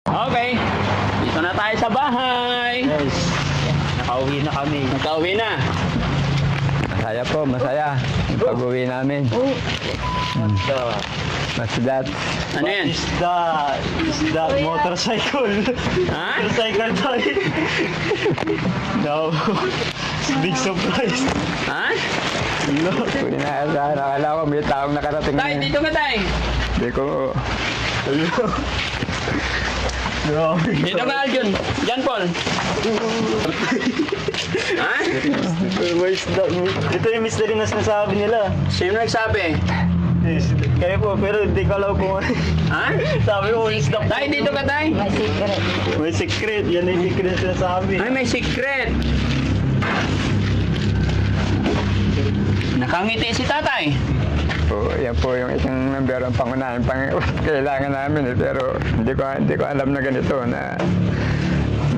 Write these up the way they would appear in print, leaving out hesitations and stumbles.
Okay. Dito na tayo sa bahay. Yes. Nakauwi na kami. Nakauwi na. Masaya po, masaya. Pag-uwi namin. What's that? Ano yan? Is that motorcycle? Ha? Motorcycle tayo. No. It's a big surprise. Ha? No. Hindi na asahan. Akala ko may taong nakarating Tay, dito ka tay. Hindi ko... Grabe. Dito ka Aljun. Jan Paul. Ha? Ito yung mystery na sinasabi nila. Sino nagsabi? Yes. Kaya po, pero hindi ko alam kung ano. Ha? Sabi ko, is the... Tay, dito ka tay. May secret. May secret. Yan yung secret na sinasabi. Ay, may secret. Nakangiti si tatay. Po, yan po yung isang number ang pangunahin kailangan namin pero hindi ko alam na ganito na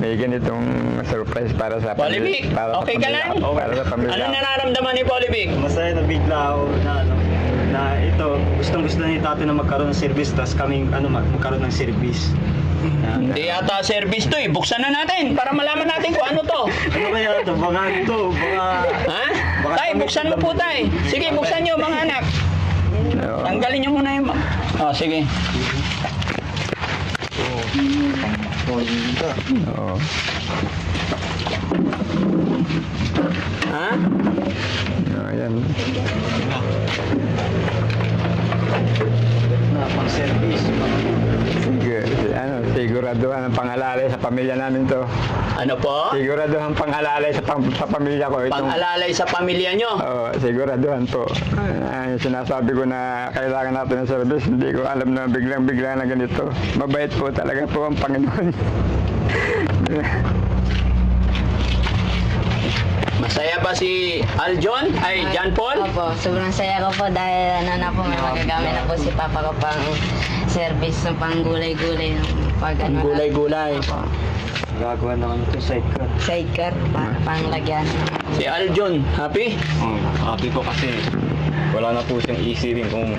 may ganitong surprise para sa Polybig, okay ka lang? Para sa pamilya. Ano nararamdaman ni Polybig? Masaya na bigla ako na ito, gustong-gusto ni tatay na magkaroon ng service, tapos kami magkaroon ng service. Hindi yata service to eh. Buksan na natin para malaman natin kung ano to. Ano kaya ito? Baka ito, baka... Ha? Tay, buksan mo po tay. Sige, buksan nyo mga anak. Oo. Tanggalin nyo muna yung... Oh, sige. Oo. Ha? Yan. na pang service. Sige, siguraduhan ang pangalalay sa pamilya namin to. Ano po? Siguraduhan pangalalay sa pamilya ko. Pang-alalay sa pamilya nyo. Oo, siguraduhan po. Yung sinasabi ko na kailangan natin ng service, hindi ko alam na biglang-bigla na ganito. Mabait po talaga po ang Panginoon. Masaya ba si Aljon? Ay, Jan Paul? Opo, sobrang saya ko po dahil may magagamit na po si Papa ko pang service ng pang gulay-gulay. Pag Gulay-gulay. Opo. Gagawa naman ito sidecar. Sidecar, pang lagyan. Si Aljon, happy? Happy ko kasi wala na po siyang isipin kung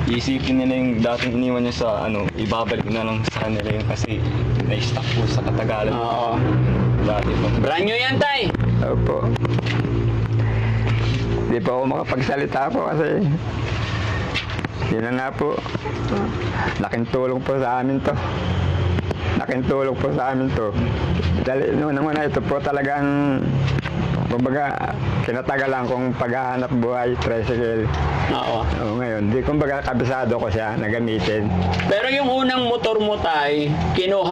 isipin nila yung dating iniwan niya sa ibabalik na lang sa kanila yun kasi na-stuck po sa katagalan. Oo. Dati po. Brand new yan, tay. Opo. Hindi po ako makapagsalita po kasi yun na nga po. Laking tulong po sa amin to. Laking tulong po sa amin to. Dahil noon ito po talagang kumbaga kinatagalan kong paghahanap buhay, tricycle. Oo. Ngayon, di kumbaga kabisado ko siya na gamitin. Pero yung unang motor mo, tay, kinuha